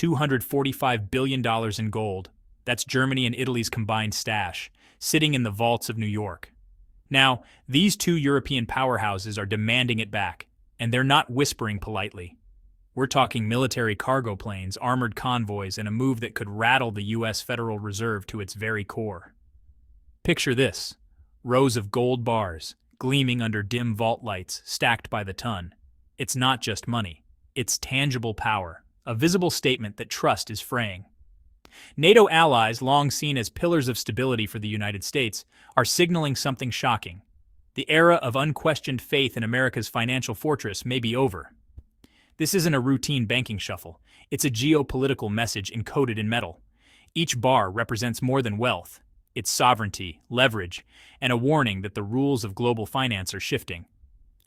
$245 billion in gold. That's Germany and Italy's combined stash, sitting in the vaults of New York. Now, these two European powerhouses are demanding it back, and they're not whispering politely. We're talking military cargo planes, armored convoys, and a move that could rattle the U.S. Federal Reserve to its very core. Picture this: rows of gold bars, gleaming under dim vault lights, stacked by the ton. It's not just money. It's tangible power, a visible statement that trust is fraying. NATO allies, long seen as pillars of stability for the United States, are signaling something shocking. The era of unquestioned faith in America's financial fortress may be over. This isn't a routine banking shuffle. It's a geopolitical message encoded in metal. Each bar represents more than wealth. It's sovereignty, leverage, and a warning that the rules of global finance are shifting.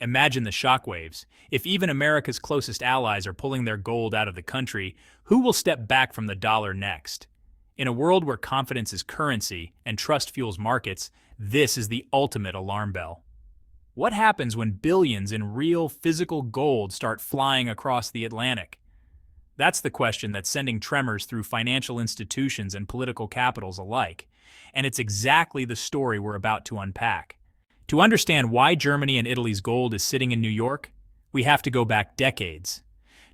Imagine the shockwaves. If even America's closest allies are pulling their gold out of the country, who will step back from the dollar next? In a world where confidence is currency and trust fuels markets, this is the ultimate alarm bell. What happens when billions in real, physical gold start flying across the Atlantic? That's the question that's sending tremors through financial institutions and political capitals alike. And it's exactly the story we're about to unpack. To understand why Germany and Italy's gold is sitting in New York, we have to go back decades.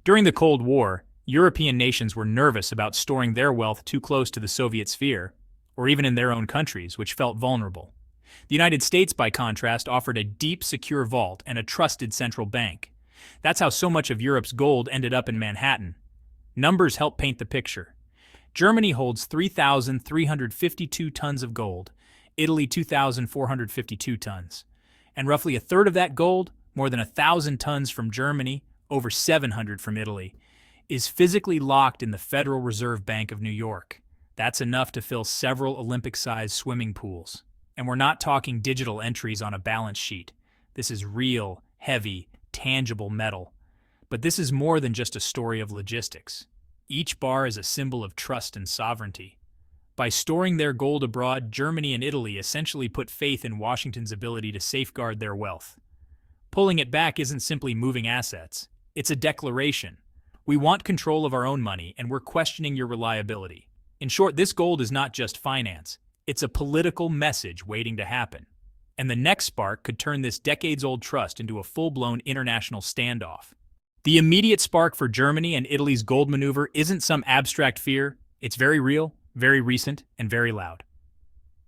During the Cold War, European nations were nervous about storing their wealth too close to the Soviet sphere, or even in their own countries, which felt vulnerable. The United States, by contrast, offered a deep, secure vault and a trusted central bank. That's how so much of Europe's gold ended up in Manhattan. Numbers help paint the picture. Germany holds 3,352 tons of gold, Italy 2,452 tons. And roughly a third of that gold, more than 1,000 tons from Germany, over 700 from Italy, is physically locked in the Federal Reserve Bank of New York. That's enough to fill several Olympic-sized swimming pools. And we're not talking digital entries on a balance sheet. This is real, heavy, tangible metal. But this is more than just a story of logistics. Each bar is a symbol of trust and sovereignty. By storing their gold abroad, Germany and Italy essentially put faith in Washington's ability to safeguard their wealth. Pulling it back isn't simply moving assets. It's a declaration. We want control of our own money, and we're questioning your reliability. In short, this gold is not just finance. It's a political message waiting to happen. And the next spark could turn this decades-old trust into a full-blown international standoff. The immediate spark for Germany and Italy's gold maneuver isn't some abstract fear. It's very real, very recent, and very loud.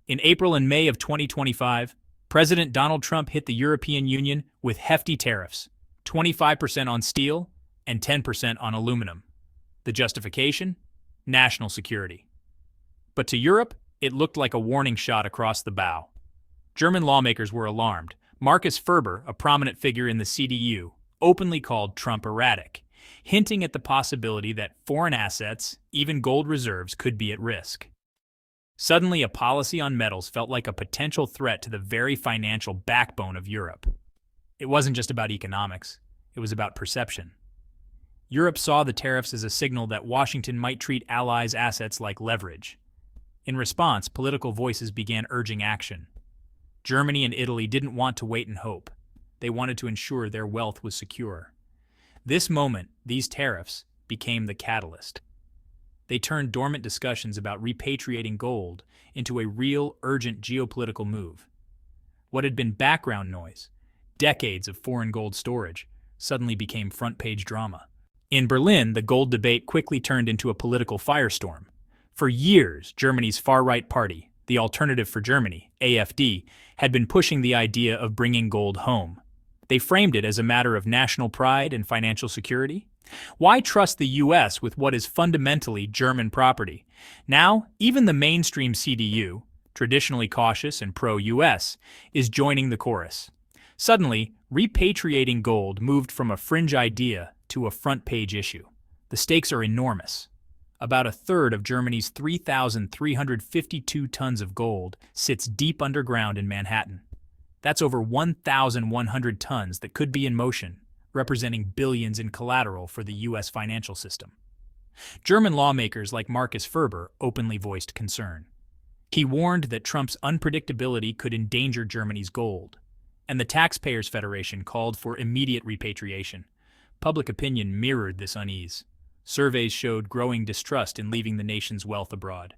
In April and May of 2025, President Donald Trump hit the European Union with hefty tariffs, 25% on steel and 10% on aluminum. The justification? National security. But to Europe, it looked like a warning shot across the bow. German lawmakers were alarmed. Markus Ferber, a prominent figure in the CDU, openly called Trump erratic, hinting at the possibility that foreign assets, even gold reserves, could be at risk. Suddenly, a policy on metals felt like a potential threat to the very financial backbone of Europe. It wasn't just about economics, it was about perception. Europe saw the tariffs as a signal that Washington might treat allies' assets like leverage. In response, political voices began urging action. Germany and Italy didn't want to wait and hope. They wanted to ensure their wealth was secure. This moment, these tariffs, became the catalyst. They turned dormant discussions about repatriating gold into a real, urgent geopolitical move. What had been background noise, decades of foreign gold storage, suddenly became front-page drama. In Berlin, the gold debate quickly turned into a political firestorm. For years, Germany's far-right party, the Alternative for Germany, AfD, had been pushing the idea of bringing gold home. They framed it as a matter of national pride and financial security. Why trust the U.S. with what is fundamentally German property? Now, even the mainstream CDU, traditionally cautious and pro-U.S., is joining the chorus. Suddenly, repatriating gold moved from a fringe idea to a front-page issue. The stakes are enormous. About a third of Germany's 3,352 tons of gold sits deep underground in Manhattan. That's over 1,100 tons that could be in motion, representing billions in collateral for the U.S. financial system. German lawmakers like Markus Ferber openly voiced concern. He warned that Trump's unpredictability could endanger Germany's gold, and the Taxpayers' Federation called for immediate repatriation. Public opinion mirrored this unease. Surveys showed growing distrust in leaving the nation's wealth abroad.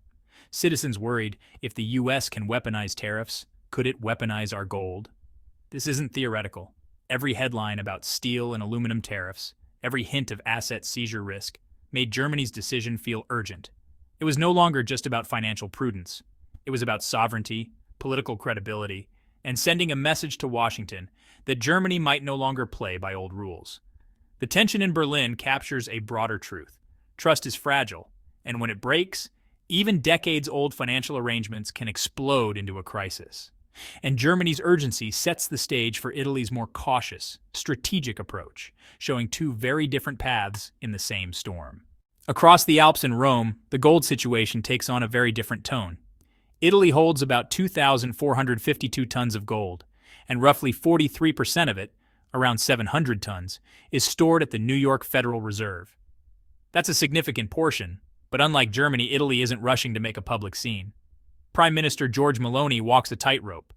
Citizens worried, if the U.S. can weaponize tariffs, could it weaponize our gold? This isn't theoretical. Every headline about steel and aluminum tariffs, every hint of asset seizure risk, made Germany's decision feel urgent. It was no longer just about financial prudence. It was about sovereignty, political credibility, and sending a message to Washington that Germany might no longer play by old rules. The tension in Berlin captures a broader truth. Trust is fragile, and when it breaks, even decades-old financial arrangements can explode into a crisis. And Germany's urgency sets the stage for Italy's more cautious, strategic approach, showing two very different paths in the same storm. Across the Alps in Rome, the gold situation takes on a very different tone. Italy holds about 2,452 tons of gold, and roughly 43% of it, around 700 tons, is stored at the New York Federal Reserve. That's a significant portion, but unlike Germany, Italy isn't rushing to make a public scene. Prime Minister Giorgia Meloni walks a tightrope.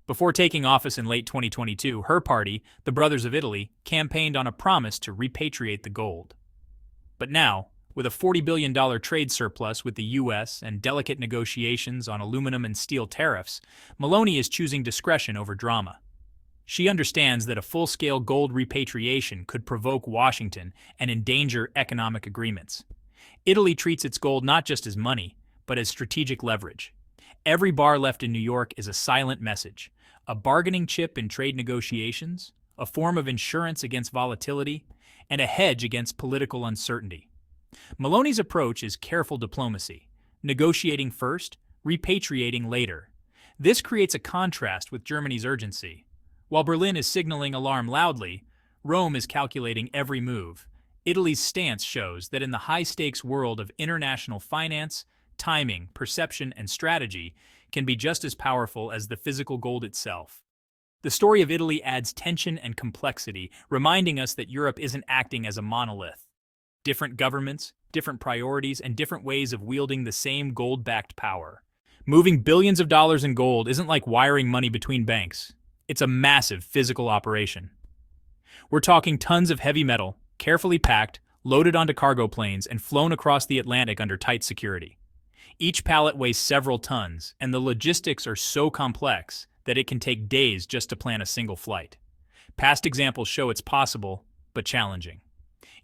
Before taking office in late 2022, her party, the Brothers of Italy, campaigned on a promise to repatriate the gold. But now, with a $40 billion trade surplus with the U.S. and delicate negotiations on aluminum and steel tariffs, Meloni is choosing discretion over drama. She understands that a full-scale gold repatriation could provoke Washington and endanger economic agreements. Italy treats its gold not just as money, but as strategic leverage. Every bar left in New York is a silent message, a bargaining chip in trade negotiations, a form of insurance against volatility, and a hedge against political uncertainty. Meloni's approach is careful diplomacy, negotiating first, repatriating later. This creates a contrast with Germany's urgency. While Berlin is signaling alarm loudly, Rome is calculating every move. Italy's stance shows that in the high-stakes world of international finance, timing, perception, and strategy can be just as powerful as the physical gold itself. The story of Italy adds tension and complexity, reminding us that Europe isn't acting as a monolith. Different governments, different priorities, and different ways of wielding the same gold-backed power. Moving billions of dollars in gold isn't like wiring money between banks. It's a massive physical operation. We're talking tons of heavy metal, carefully packed, loaded onto cargo planes, and flown across the Atlantic under tight security. Each pallet weighs several tons, and the logistics are so complex that it can take days just to plan a single flight. Past examples show it's possible, but challenging.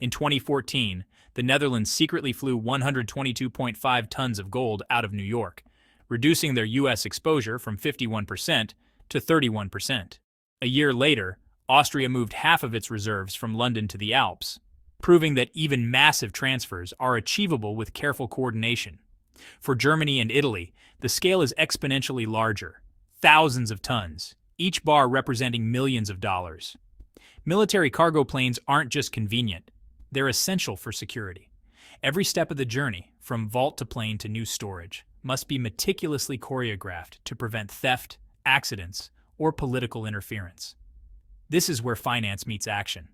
In 2014, the Netherlands secretly flew 122.5 tons of gold out of New York, reducing their U.S. exposure from 51% to 31%. A year later, Austria moved half of its reserves from London to the Alps, proving that even massive transfers are achievable with careful coordination. For Germany and Italy, the scale is exponentially larger, thousands of tons, each bar representing millions of dollars. Military cargo planes aren't just convenient, they're essential for security. Every step of the journey, from vault to plane to new storage, must be meticulously choreographed to prevent theft, accidents, or political interference. This is where finance meets action.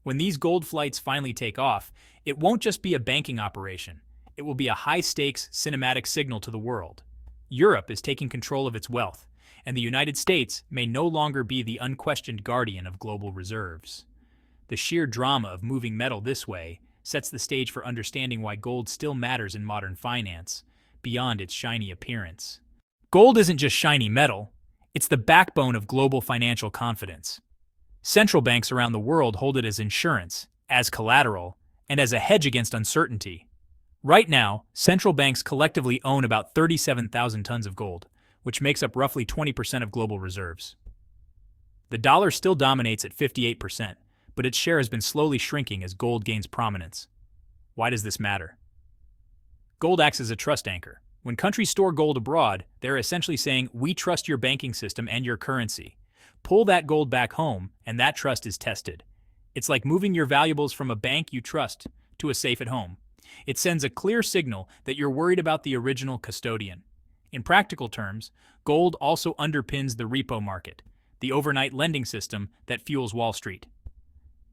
When these gold flights finally take off, it won't just be a banking operation. It will be a high-stakes cinematic signal to the world. Europe is taking control of its wealth, and the United States may no longer be the unquestioned guardian of global reserves. The sheer drama of moving metal this way sets the stage for understanding why gold still matters in modern finance, beyond its shiny appearance. Gold isn't just shiny metal, it's the backbone of global financial confidence. Central banks around the world hold it as insurance, as collateral, and as a hedge against uncertainty. Right now, central banks collectively own about 37,000 tons of gold, which makes up roughly 20% of global reserves. The dollar still dominates at 58%, but its share has been slowly shrinking as gold gains prominence. Why does this matter? Gold acts as a trust anchor. When countries store gold abroad, they're essentially saying, "We trust your banking system and your currency." Pull that gold back home, and that trust is tested. It's like moving your valuables from a bank you trust to a safe at home. It sends a clear signal that you're worried about the original custodian. In practical terms, gold also underpins the repo market, the overnight lending system that fuels Wall Street.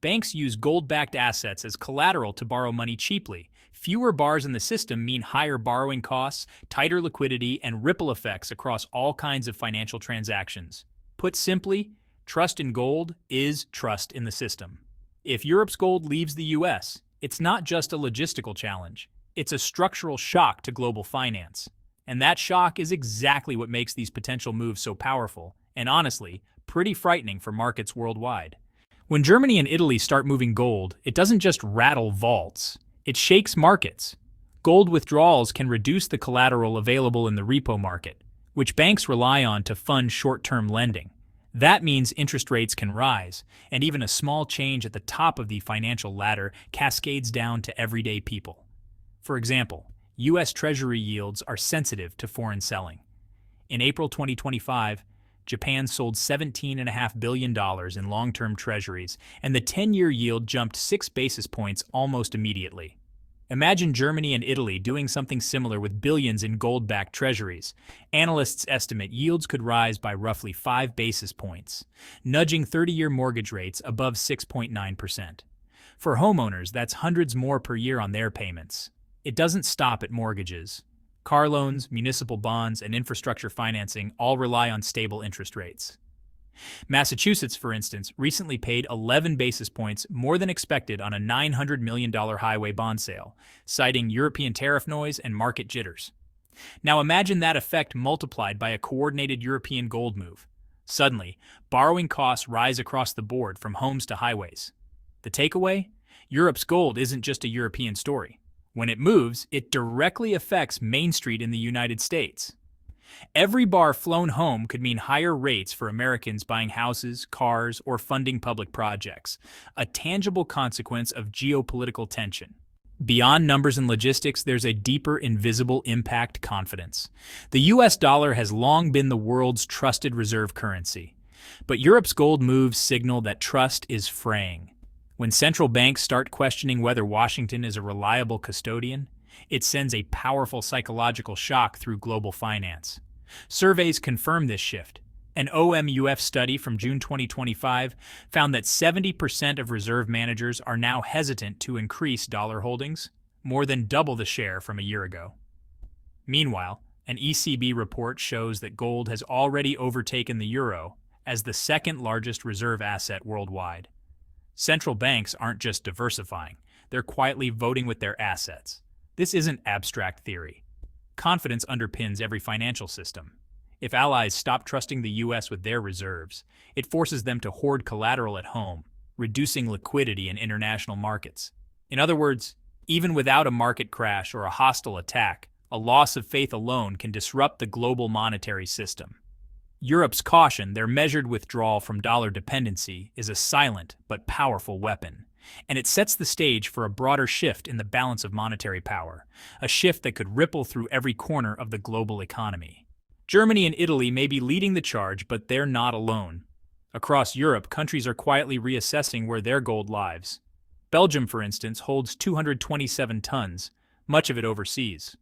Banks use gold-backed assets as collateral to borrow money cheaply. Fewer bars in the system mean higher borrowing costs, tighter liquidity, and ripple effects across all kinds of financial transactions. Put simply, trust in gold is trust in the system. If Europe's gold leaves the U.S., It's not just a logistical challenge, it's a structural shock to global finance. And that shock is exactly what makes these potential moves so powerful, and honestly, pretty frightening for markets worldwide. When Germany and Italy start moving gold, it doesn't just rattle vaults, it shakes markets. Gold withdrawals can reduce the collateral available in the repo market, which banks rely on to fund short-term lending. That means interest rates can rise, and even a small change at the top of the financial ladder cascades down to everyday people. For example, U.S. Treasury yields are sensitive to foreign selling. In April 2025, Japan sold $17.5 billion in long-term treasuries, and the 10-year yield jumped 6 basis points almost immediately. Imagine Germany and Italy doing something similar with billions in gold-backed treasuries. Analysts estimate yields could rise by roughly 5 basis points, nudging 30-year mortgage rates above 6.9%. For homeowners, that's hundreds more per year on their payments. It doesn't stop at mortgages. Car loans, municipal bonds, and infrastructure financing all rely on stable interest rates. Massachusetts, for instance, recently paid 11 basis points more than expected on a $900 million highway bond sale, citing European tariff noise and market jitters. Now imagine that effect multiplied by a coordinated European gold move. Suddenly, borrowing costs rise across the board from homes to highways. The takeaway? Europe's gold isn't just a European story. When it moves, it directly affects Main Street in the United States. Every bar flown home could mean higher rates for Americans buying houses, cars, or funding public projects, a tangible consequence of geopolitical tension. Beyond numbers and logistics, there's a deeper, invisible impact: confidence. The US dollar has long been the world's trusted reserve currency. But Europe's gold moves signal that trust is fraying. When central banks start questioning whether Washington is a reliable custodian, it sends a powerful psychological shock through global finance. Surveys confirm this shift. An OMUF study from June 2025 found that 70% of reserve managers are now hesitant to increase dollar holdings, more than double the share from a year ago. Meanwhile, an ECB report shows that gold has already overtaken the euro as the second largest reserve asset worldwide. Central banks aren't just diversifying, they're quietly voting with their assets. This isn't abstract theory. Confidence underpins every financial system. If allies stop trusting the U.S. with their reserves, it forces them to hoard collateral at home, reducing liquidity in international markets. In other words, even without a market crash or a hostile attack, a loss of faith alone can disrupt the global monetary system. Europe's caution, their measured withdrawal from dollar dependency, is a silent but powerful weapon. And it sets the stage for a broader shift in the balance of monetary power, a shift that could ripple through every corner of the global economy. Germany and Italy may be leading the charge, but they're not alone. Across Europe, countries are quietly reassessing where their gold lies. Belgium, for instance, holds 227 tons, much of it overseas.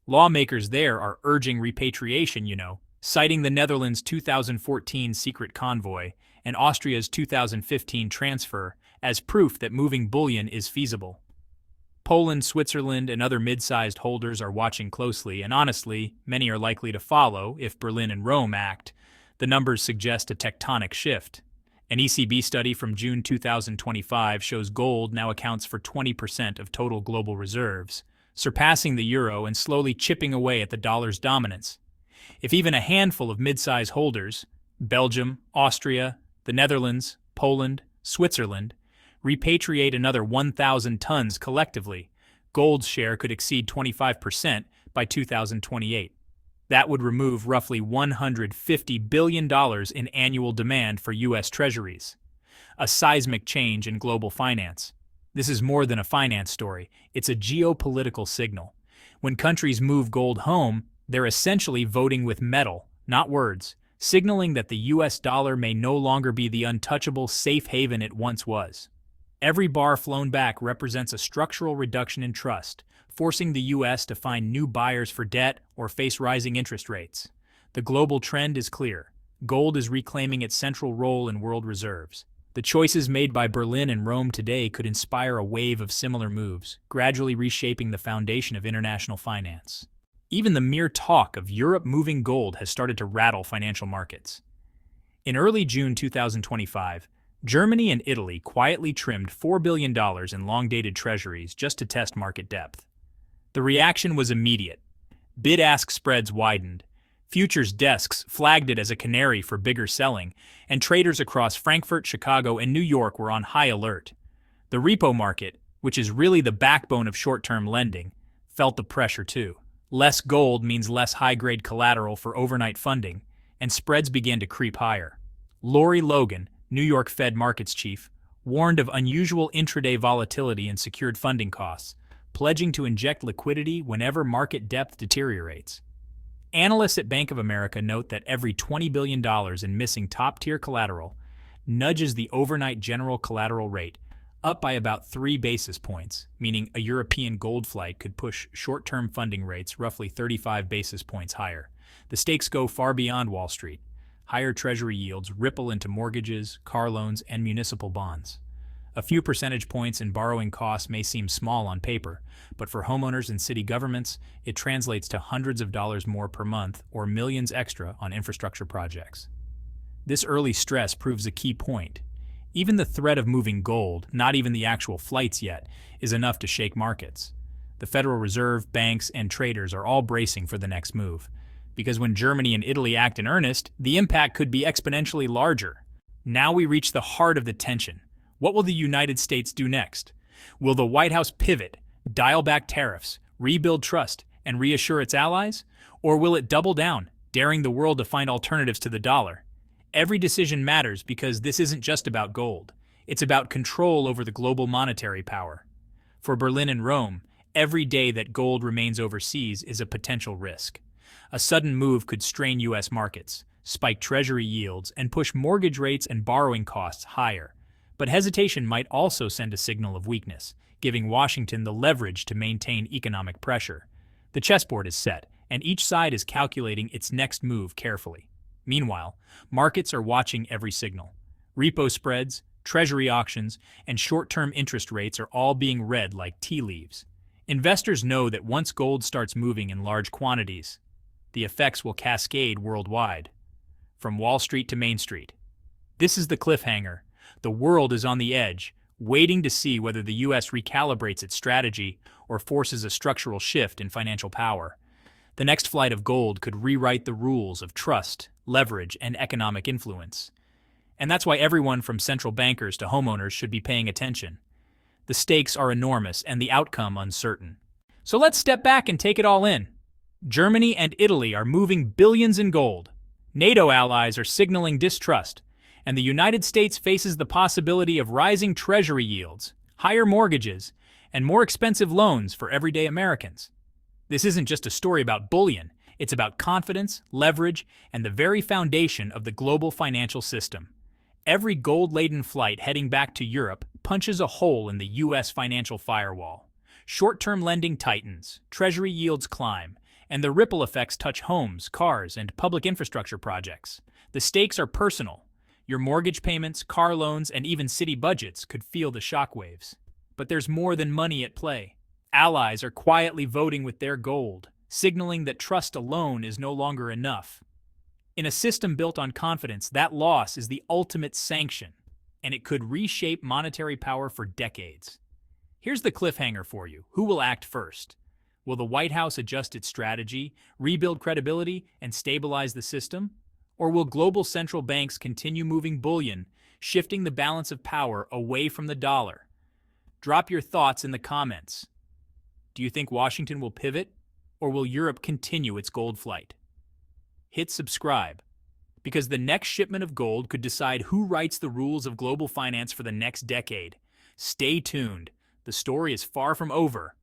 Lawmakers there are urging repatriation, citing the Netherlands' 2014 secret convoy and Austria's 2015 transfer as proof that moving bullion is feasible. Poland, Switzerland, and other mid-sized holders are watching closely, and honestly, many are likely to follow if Berlin and Rome act. The numbers suggest a tectonic shift. An ECB study from June 2025 shows gold now accounts for 20% of total global reserves, surpassing the euro and slowly chipping away at the dollar's dominance. If even a handful of mid-size holders, Belgium, Austria, the Netherlands, Poland, Switzerland, repatriate another 1,000 tons collectively, gold's share could exceed 25% by 2028. That would remove roughly $150 billion in annual demand for U.S. treasuries. A seismic change in global finance. This is more than a finance story, it's a geopolitical signal. When countries move gold home, they're essentially voting with metal, not words, signaling that the U.S. dollar may no longer be the untouchable safe haven it once was. Every bar flown back represents a structural reduction in trust, forcing the U.S. to find new buyers for debt or face rising interest rates. The global trend is clear. Gold is reclaiming its central role in world reserves. The choices made by Berlin and Rome today could inspire a wave of similar moves, gradually reshaping the foundation of international finance. Even the mere talk of Europe moving gold has started to rattle financial markets. In early June 2025, Germany and Italy quietly trimmed $4 billion in long-dated treasuries just to test market depth. The reaction was immediate. Bid-ask spreads widened. Futures desks flagged it as a canary for bigger selling, and traders across Frankfurt, Chicago, and New York were on high alert. The repo market, which is really the backbone of short-term lending, felt the pressure too. Less gold means less high-grade collateral for overnight funding, and spreads began to creep higher. Lori Logan, New York Fed markets chief, warned of unusual intraday volatility in secured funding costs, pledging to inject liquidity whenever market depth deteriorates. Analysts at Bank of America note that every $20 billion in missing top-tier collateral nudges the overnight general collateral rate up by about 3 basis points, meaning a European gold flight could push short-term funding rates roughly 35 basis points higher. The stakes go far beyond Wall Street. Higher treasury yields ripple into mortgages, car loans, and municipal bonds. A few percentage points in borrowing costs may seem small on paper, but for homeowners and city governments, it translates to hundreds of dollars more per month or millions extra on infrastructure projects. This early stress proves a key point. Even the threat of moving gold, not even the actual flights yet, is enough to shake markets. The Federal Reserve, banks, and traders are all bracing for the next move, because when Germany and Italy act in earnest, the impact could be exponentially larger. Now we reach the heart of the tension. What will the United States do next? Will the White House pivot, dial back tariffs, rebuild trust, and reassure its allies? Or will it double down, daring the world to find alternatives to the dollar? Every decision matters because this isn't just about gold. It's about control over the global monetary power. For Berlin and Rome, every day that gold remains overseas is a potential risk. A sudden move could strain U.S. markets, spike treasury yields, and push mortgage rates and borrowing costs higher. But hesitation might also send a signal of weakness, giving Washington the leverage to maintain economic pressure. The chessboard is set, and each side is calculating its next move carefully. Meanwhile, markets are watching every signal. Repo spreads, treasury auctions, and short-term interest rates are all being read like tea leaves. Investors know that once gold starts moving in large quantities, the effects will cascade worldwide, from Wall Street to Main Street. This is the cliffhanger. The world is on the edge, waiting to see whether the U.S. recalibrates its strategy or forces a structural shift in financial power. The next flight of gold could rewrite the rules of trust, leverage, and economic influence. And that's why everyone from central bankers to homeowners should be paying attention. The stakes are enormous and the outcome uncertain. So let's step back and take it all in. Germany and Italy are moving billions in gold. NATO allies are signaling distrust, and the United States faces the possibility of rising treasury yields, higher mortgages, and more expensive loans for everyday Americans. This isn't just a story about bullion. It's about confidence, leverage, and the very foundation of the global financial system. Every gold-laden flight heading back to Europe punches a hole in the U.S. financial firewall. Short-term lending tightens, treasury yields climb, and the ripple effects touch homes, cars, and public infrastructure projects. The stakes are personal. Your mortgage payments, car loans, and even city budgets could feel the shockwaves. But there's more than money at play. Allies are quietly voting with their gold, signaling that trust alone is no longer enough. In a system built on confidence, that loss is the ultimate sanction, and it could reshape monetary power for decades. Here's the cliffhanger for you. Who will act first? Will the White House adjust its strategy, rebuild credibility, and stabilize the system? Or will global central banks continue moving bullion, shifting the balance of power away from the dollar? Drop your thoughts in the comments. Do you think Washington will pivot, or will Europe continue its gold flight? Hit subscribe, because the next shipment of gold could decide who writes the rules of global finance for the next decade. Stay tuned. The story is far from over.